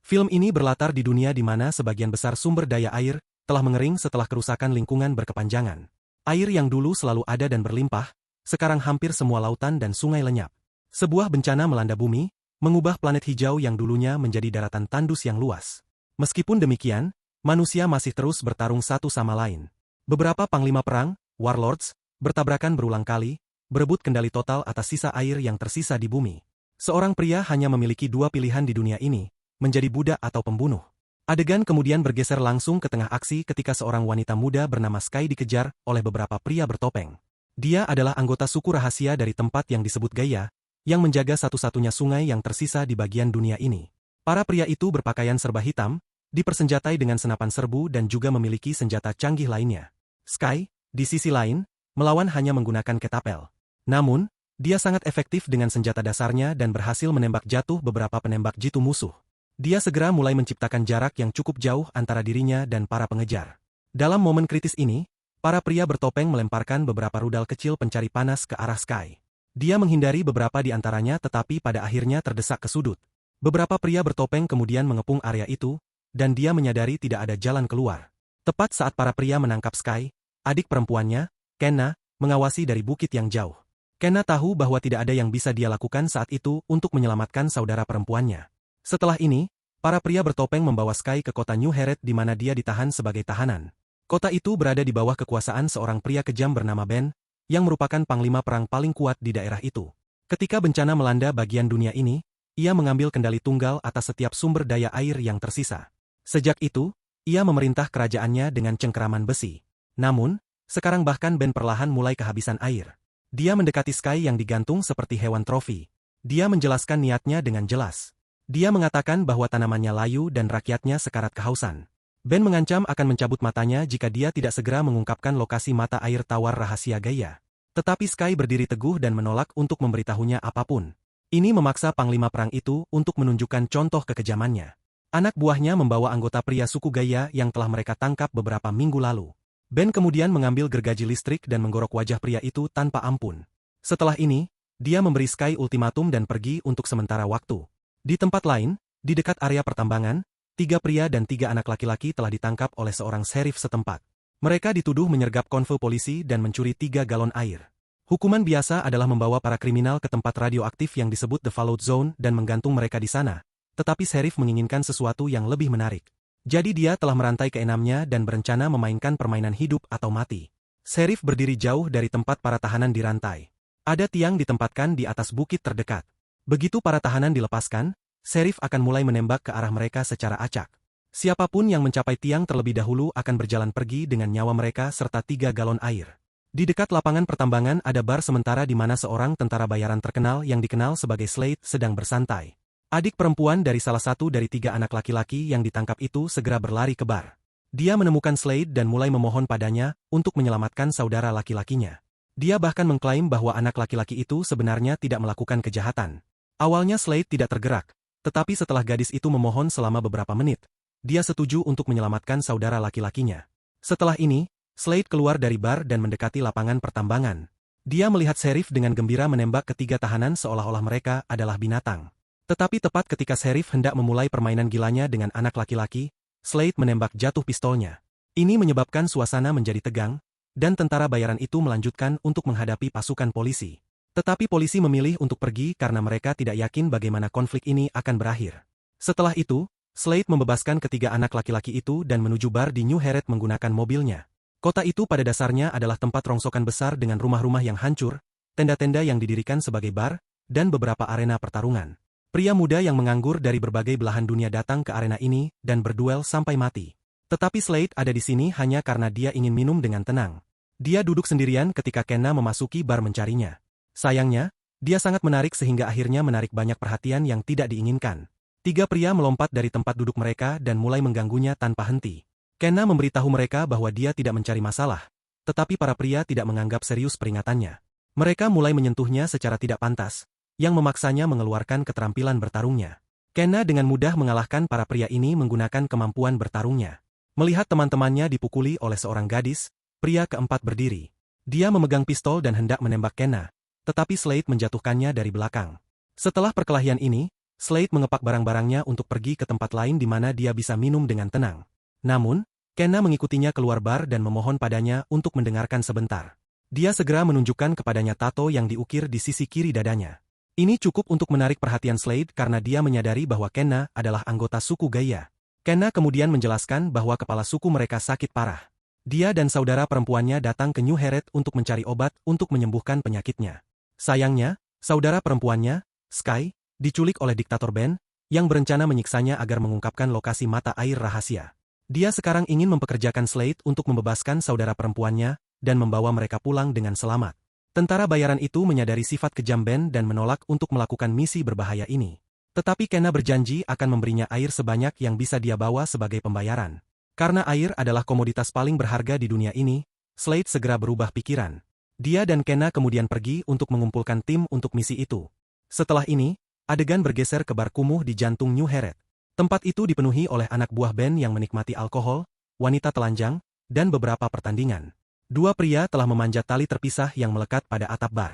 Film ini berlatar di dunia di mana sebagian besar sumber daya air telah mengering setelah kerusakan lingkungan berkepanjangan. Air yang dulu selalu ada dan berlimpah, sekarang hampir semua lautan dan sungai lenyap. Sebuah bencana melanda bumi, mengubah planet hijau yang dulunya menjadi daratan tandus yang luas. Meskipun demikian, manusia masih terus bertarung satu sama lain. Beberapa panglima perang, warlords, bertabrakan berulang kali, berebut kendali total atas sisa air yang tersisa di bumi. Seorang pria hanya memiliki dua pilihan di dunia ini, menjadi budak atau pembunuh. Adegan kemudian bergeser langsung ke tengah aksi ketika seorang wanita muda bernama Sky dikejar oleh beberapa pria bertopeng. Dia adalah anggota suku rahasia dari tempat yang disebut Gaia, yang menjaga satu-satunya sungai yang tersisa di bagian dunia ini. Para pria itu berpakaian serba hitam, dipersenjatai dengan senapan serbu dan juga memiliki senjata canggih lainnya. Sky, di sisi lain, melawan hanya menggunakan ketapel. Namun, dia sangat efektif dengan senjata dasarnya dan berhasil menembak jatuh beberapa penembak jitu musuh. Dia segera mulai menciptakan jarak yang cukup jauh antara dirinya dan para pengejar. Dalam momen kritis ini, para pria bertopeng melemparkan beberapa rudal kecil pencari panas ke arah Sky. Dia menghindari beberapa di antaranya tetapi pada akhirnya terdesak ke sudut. Beberapa pria bertopeng kemudian mengepung area itu, dan dia menyadari tidak ada jalan keluar. Tepat saat para pria menangkap Sky, adik perempuannya, Kenna, mengawasi dari bukit yang jauh. Kenna tahu bahwa tidak ada yang bisa dia lakukan saat itu untuk menyelamatkan saudara perempuannya. Setelah ini, para pria bertopeng membawa Sky ke kota New Heret di mana dia ditahan sebagai tahanan. Kota itu berada di bawah kekuasaan seorang pria kejam bernama Ben, yang merupakan panglima perang paling kuat di daerah itu. Ketika bencana melanda bagian dunia ini, ia mengambil kendali tunggal atas setiap sumber daya air yang tersisa. Sejak itu, ia memerintah kerajaannya dengan cengkeraman besi. Namun, sekarang bahkan Ben perlahan mulai kehabisan air. Dia mendekati Sky yang digantung seperti hewan trofi. Dia menjelaskan niatnya dengan jelas. Dia mengatakan bahwa tanamannya layu dan rakyatnya sekarat kehausan. Ben mengancam akan mencabut matanya jika dia tidak segera mengungkapkan lokasi mata air tawar rahasia Gaia. Tetapi Sky berdiri teguh dan menolak untuk memberitahunya apapun. Ini memaksa panglima perang itu untuk menunjukkan contoh kekejamannya. Anak buahnya membawa anggota pria suku Gaia yang telah mereka tangkap beberapa minggu lalu. Ben kemudian mengambil gergaji listrik dan menggorok wajah pria itu tanpa ampun. Setelah ini, dia memberi Sky ultimatum dan pergi untuk sementara waktu. Di tempat lain, di dekat area pertambangan, 3 pria dan 3 anak laki-laki telah ditangkap oleh seorang sheriff setempat. Mereka dituduh menyergap konvoi polisi dan mencuri 3 galon air. Hukuman biasa adalah membawa para kriminal ke tempat radioaktif yang disebut The Fallout Zone dan menggantung mereka di sana, tetapi sheriff menginginkan sesuatu yang lebih menarik. Jadi dia telah merantai ke enamnya dan berencana memainkan permainan hidup atau mati. Sheriff berdiri jauh dari tempat para tahanan dirantai. Ada tiang ditempatkan di atas bukit terdekat. Begitu para tahanan dilepaskan, sheriff akan mulai menembak ke arah mereka secara acak. Siapapun yang mencapai tiang terlebih dahulu akan berjalan pergi dengan nyawa mereka serta 3 galon air. Di dekat lapangan pertambangan ada bar sementara di mana seorang tentara bayaran terkenal yang dikenal sebagai Slade sedang bersantai. Adik perempuan dari salah satu dari 3 anak laki-laki yang ditangkap itu segera berlari ke bar. Dia menemukan Slade dan mulai memohon padanya untuk menyelamatkan saudara laki-lakinya. Dia bahkan mengklaim bahwa anak laki-laki itu sebenarnya tidak melakukan kejahatan. Awalnya Slade tidak tergerak, tetapi setelah gadis itu memohon selama beberapa menit, dia setuju untuk menyelamatkan saudara laki-lakinya. Setelah ini, Slade keluar dari bar dan mendekati lapangan pertambangan. Dia melihat sheriff dengan gembira menembak ketiga tahanan seolah-olah mereka adalah binatang. Tetapi tepat ketika sheriff hendak memulai permainan gilanya dengan anak laki-laki, Slade menembak jatuh pistolnya. Ini menyebabkan suasana menjadi tegang, dan tentara bayaran itu melanjutkan untuk menghadapi pasukan polisi. Tetapi polisi memilih untuk pergi karena mereka tidak yakin bagaimana konflik ini akan berakhir. Setelah itu, Slade membebaskan ketiga anak laki-laki itu dan menuju bar di New Heret menggunakan mobilnya. Kota itu pada dasarnya adalah tempat rongsokan besar dengan rumah-rumah yang hancur, tenda-tenda yang didirikan sebagai bar, dan beberapa arena pertarungan. Pria muda yang menganggur dari berbagai belahan dunia datang ke arena ini dan berduel sampai mati. Tetapi Slade ada di sini hanya karena dia ingin minum dengan tenang. Dia duduk sendirian ketika Kenna memasuki bar mencarinya. Sayangnya, dia sangat menarik sehingga akhirnya menarik banyak perhatian yang tidak diinginkan. 3 pria melompat dari tempat duduk mereka dan mulai mengganggunya tanpa henti. Kenna memberitahu mereka bahwa dia tidak mencari masalah, tetapi para pria tidak menganggap serius peringatannya. Mereka mulai menyentuhnya secara tidak pantas, yang memaksanya mengeluarkan keterampilan bertarungnya. Kenna dengan mudah mengalahkan para pria ini menggunakan kemampuan bertarungnya. Melihat teman-temannya dipukuli oleh seorang gadis, pria keempat berdiri. Dia memegang pistol dan hendak menembak Kenna, tetapi Slade menjatuhkannya dari belakang. Setelah perkelahian ini, Slade mengepak barang-barangnya untuk pergi ke tempat lain di mana dia bisa minum dengan tenang. Namun, Kenna mengikutinya keluar bar dan memohon padanya untuk mendengarkan sebentar. Dia segera menunjukkan kepadanya tato yang diukir di sisi kiri dadanya. Ini cukup untuk menarik perhatian Slade karena dia menyadari bahwa Kenna adalah anggota suku Gaia. Kenna kemudian menjelaskan bahwa kepala suku mereka sakit parah. Dia dan saudara perempuannya datang ke New Heret untuk mencari obat untuk menyembuhkan penyakitnya. Sayangnya, saudara perempuannya, Sky, diculik oleh diktator Ben, yang berencana menyiksanya agar mengungkapkan lokasi mata air rahasia. Dia sekarang ingin mempekerjakan Slade untuk membebaskan saudara perempuannya, dan membawa mereka pulang dengan selamat. Tentara bayaran itu menyadari sifat kejam Ben dan menolak untuk melakukan misi berbahaya ini. Tetapi Kenna berjanji akan memberinya air sebanyak yang bisa dia bawa sebagai pembayaran. Karena air adalah komoditas paling berharga di dunia ini, Slade segera berubah pikiran. Dia dan Kenna kemudian pergi untuk mengumpulkan tim untuk misi itu. Setelah ini, adegan bergeser ke bar kumuh di jantung New Heret. Tempat itu dipenuhi oleh anak buah Ben yang menikmati alkohol, wanita telanjang, dan beberapa pertandingan. Dua pria telah memanjat tali terpisah yang melekat pada atap bar.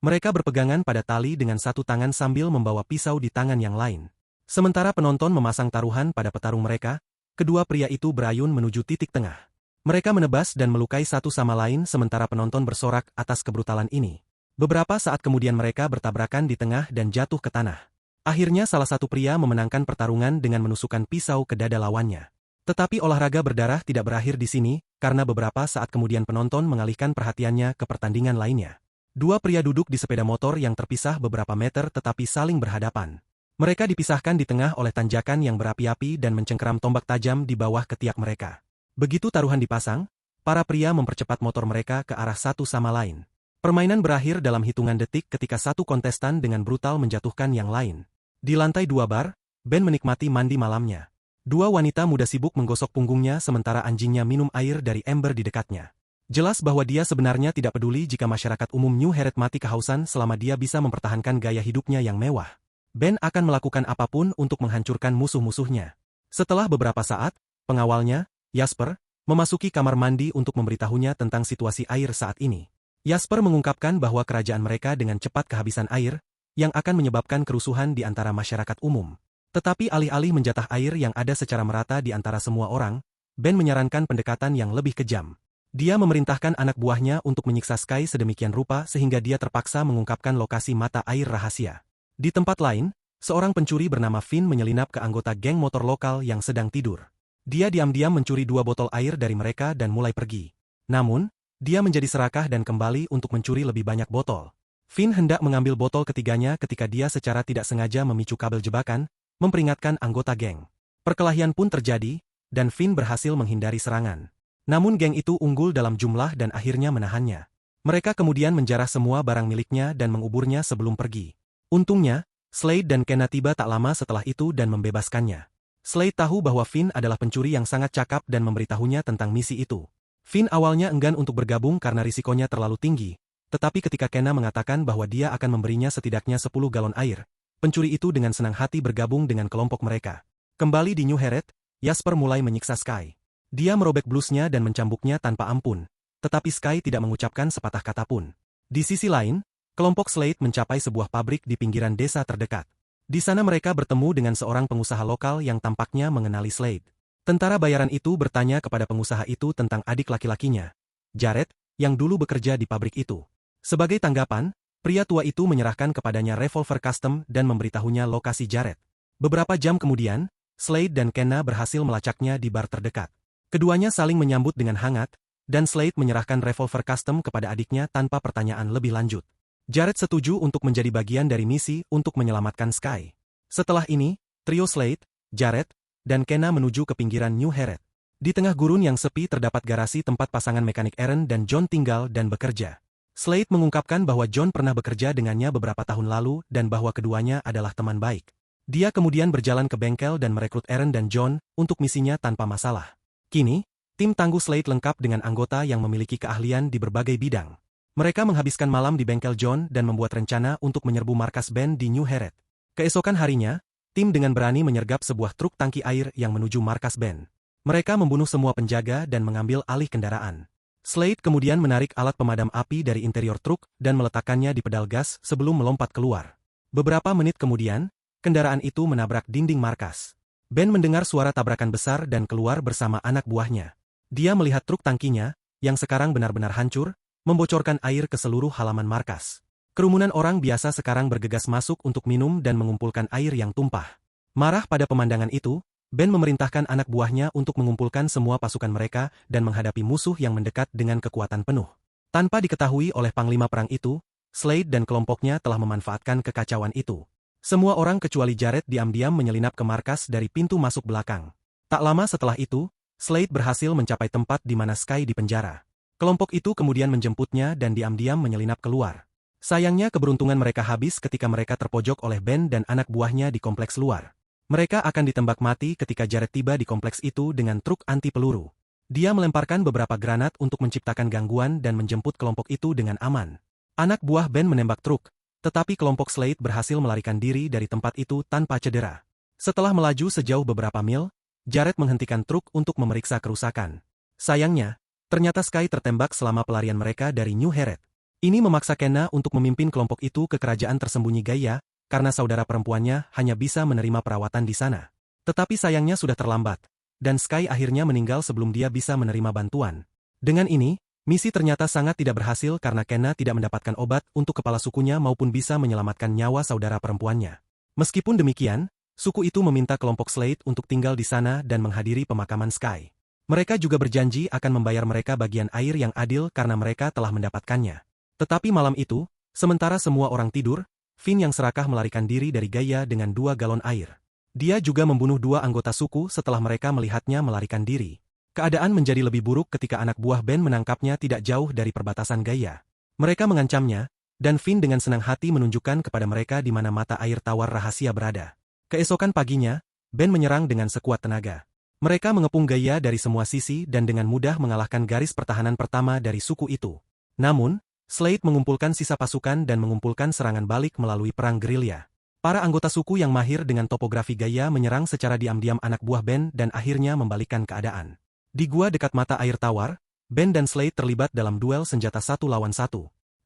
Mereka berpegangan pada tali dengan satu tangan sambil membawa pisau di tangan yang lain. Sementara penonton memasang taruhan pada petarung mereka, kedua pria itu berayun menuju titik tengah. Mereka menebas dan melukai satu sama lain sementara penonton bersorak atas kebrutalan ini. Beberapa saat kemudian mereka bertabrakan di tengah dan jatuh ke tanah. Akhirnya salah satu pria memenangkan pertarungan dengan menusukkan pisau ke dada lawannya. Tetapi olahraga berdarah tidak berakhir di sini, karena beberapa saat kemudian penonton mengalihkan perhatiannya ke pertandingan lainnya. Dua pria duduk di sepeda motor yang terpisah beberapa meter tetapi saling berhadapan. Mereka dipisahkan di tengah oleh tanjakan yang berapi-api dan mencengkeram tombak tajam di bawah ketiak mereka. Begitu taruhan dipasang, para pria mempercepat motor mereka ke arah satu sama lain. Permainan berakhir dalam hitungan detik ketika satu kontestan dengan brutal menjatuhkan yang lain. Di lantai 2 bar, Ben menikmati mandi malamnya. Dua wanita muda sibuk menggosok punggungnya sementara anjingnya minum air dari ember di dekatnya. Jelas bahwa dia sebenarnya tidak peduli jika masyarakat umum New Heret mati kehausan selama dia bisa mempertahankan gaya hidupnya yang mewah. Ben akan melakukan apapun untuk menghancurkan musuh-musuhnya. Setelah beberapa saat, pengawalnya, Jasper, memasuki kamar mandi untuk memberitahunya tentang situasi air saat ini. Jasper mengungkapkan bahwa kerajaan mereka dengan cepat kehabisan air, yang akan menyebabkan kerusuhan di antara masyarakat umum. Tetapi alih-alih menjatah air yang ada secara merata di antara semua orang, Ben menyarankan pendekatan yang lebih kejam. Dia memerintahkan anak buahnya untuk menyiksa Sky sedemikian rupa sehingga dia terpaksa mengungkapkan lokasi mata air rahasia. Di tempat lain, seorang pencuri bernama Finn menyelinap ke anggota geng motor lokal yang sedang tidur. Dia diam-diam mencuri 2 botol air dari mereka dan mulai pergi. Namun, dia menjadi serakah dan kembali untuk mencuri lebih banyak botol. Finn hendak mengambil botol ketiganya ketika dia secara tidak sengaja memicu kabel jebakan, memperingatkan anggota geng. Perkelahian pun terjadi, dan Finn berhasil menghindari serangan. Namun geng itu unggul dalam jumlah dan akhirnya menahannya. Mereka kemudian menjarah semua barang miliknya dan menguburnya sebelum pergi. Untungnya, Slade dan Kenna tiba tak lama setelah itu dan membebaskannya. Slade tahu bahwa Finn adalah pencuri yang sangat cakap dan memberitahunya tentang misi itu. Finn awalnya enggan untuk bergabung karena risikonya terlalu tinggi, tetapi ketika Kenna mengatakan bahwa dia akan memberinya setidaknya 10 galon air, pencuri itu dengan senang hati bergabung dengan kelompok mereka. Kembali di New Heret, Jasper mulai menyiksa Sky. Dia merobek blusnya dan mencambuknya tanpa ampun, tetapi Sky tidak mengucapkan sepatah kata pun. Di sisi lain, kelompok Slade mencapai sebuah pabrik di pinggiran desa terdekat. Di sana mereka bertemu dengan seorang pengusaha lokal yang tampaknya mengenali Slade. Tentara bayaran itu bertanya kepada pengusaha itu tentang adik laki-lakinya, Jared, yang dulu bekerja di pabrik itu. Sebagai tanggapan, pria tua itu menyerahkan kepadanya revolver custom dan memberitahunya lokasi Jared. Beberapa jam kemudian, Slade dan Kenna berhasil melacaknya di bar terdekat. Keduanya saling menyambut dengan hangat, dan Slade menyerahkan revolver custom kepada adiknya tanpa pertanyaan lebih lanjut. Jared setuju untuk menjadi bagian dari misi untuk menyelamatkan Sky. Setelah ini, trio Slade, Jared, dan Kenna menuju ke pinggiran New Heret. Di tengah gurun yang sepi terdapat garasi tempat pasangan mekanik Aaron dan John tinggal dan bekerja. Slade mengungkapkan bahwa John pernah bekerja dengannya beberapa tahun lalu dan bahwa keduanya adalah teman baik. Dia kemudian berjalan ke bengkel dan merekrut Aaron dan John untuk misinya tanpa masalah. Kini, tim tangguh Slade lengkap dengan anggota yang memiliki keahlian di berbagai bidang. Mereka menghabiskan malam di bengkel John dan membuat rencana untuk menyerbu markas Ben di New Heret. Keesokan harinya, tim dengan berani menyergap sebuah truk tangki air yang menuju markas Ben. Mereka membunuh semua penjaga dan mengambil alih kendaraan. Slade kemudian menarik alat pemadam api dari interior truk dan meletakkannya di pedal gas sebelum melompat keluar. Beberapa menit kemudian, kendaraan itu menabrak dinding markas. Ben mendengar suara tabrakan besar dan keluar bersama anak buahnya. Dia melihat truk tangkinya, yang sekarang benar-benar hancur, membocorkan air ke seluruh halaman markas. Kerumunan orang biasa sekarang bergegas masuk untuk minum dan mengumpulkan air yang tumpah. Marah pada pemandangan itu, Ben memerintahkan anak buahnya untuk mengumpulkan semua pasukan mereka dan menghadapi musuh yang mendekat dengan kekuatan penuh. Tanpa diketahui oleh panglima perang itu, Slade dan kelompoknya telah memanfaatkan kekacauan itu. Semua orang kecuali Jared diam-diam menyelinap ke markas dari pintu masuk belakang. Tak lama setelah itu, Slade berhasil mencapai tempat di mana Sky dipenjara. Kelompok itu kemudian menjemputnya dan diam-diam menyelinap keluar. Sayangnya keberuntungan mereka habis ketika mereka terpojok oleh Ben dan anak buahnya di kompleks luar. Mereka akan ditembak mati ketika Jared tiba di kompleks itu dengan truk anti peluru. Dia melemparkan beberapa granat untuk menciptakan gangguan dan menjemput kelompok itu dengan aman. Anak buah Ben menembak truk, tetapi kelompok Slade berhasil melarikan diri dari tempat itu tanpa cedera. Setelah melaju sejauh beberapa mil, Jared menghentikan truk untuk memeriksa kerusakan. Sayangnya, ternyata Sky tertembak selama pelarian mereka dari New Heret. Ini memaksa Kenna untuk memimpin kelompok itu ke kerajaan tersembunyi Gaia, karena saudara perempuannya hanya bisa menerima perawatan di sana. Tetapi sayangnya sudah terlambat, dan Sky akhirnya meninggal sebelum dia bisa menerima bantuan. Dengan ini, misi ternyata sangat tidak berhasil karena Kenna tidak mendapatkan obat untuk kepala sukunya maupun bisa menyelamatkan nyawa saudara perempuannya. Meskipun demikian, suku itu meminta kelompok Slade untuk tinggal di sana dan menghadiri pemakaman Sky. Mereka juga berjanji akan membayar mereka bagian air yang adil karena mereka telah mendapatkannya. Tetapi malam itu, sementara semua orang tidur, Finn yang serakah melarikan diri dari Gaia dengan 2 galon air. Dia juga membunuh 2 anggota suku setelah mereka melihatnya melarikan diri. Keadaan menjadi lebih buruk ketika anak buah Ben menangkapnya tidak jauh dari perbatasan Gaia. Mereka mengancamnya, dan Finn dengan senang hati menunjukkan kepada mereka di mana mata air tawar rahasia berada. Keesokan paginya, Ben menyerang dengan sekuat tenaga. Mereka mengepung Gaia dari semua sisi dan dengan mudah mengalahkan garis pertahanan pertama dari suku itu. Namun, Slade mengumpulkan sisa pasukan dan mengumpulkan serangan balik melalui perang gerilya. Para anggota suku yang mahir dengan topografi Gaia menyerang secara diam-diam anak buah Ben dan akhirnya membalikkan keadaan. Di gua dekat mata air tawar, Ben dan Slade terlibat dalam duel senjata 1 lawan 1.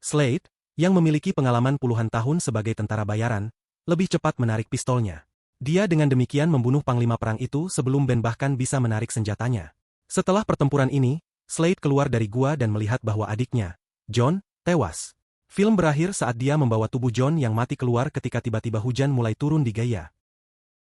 Slade, yang memiliki pengalaman puluhan tahun sebagai tentara bayaran, lebih cepat menarik pistolnya. Dia dengan demikian membunuh panglima perang itu sebelum Ben bahkan bisa menarik senjatanya. Setelah pertempuran ini, Slade keluar dari gua dan melihat bahwa adiknya, John, tewas. Film berakhir saat dia membawa tubuh John yang mati keluar ketika tiba-tiba hujan mulai turun di Gaia.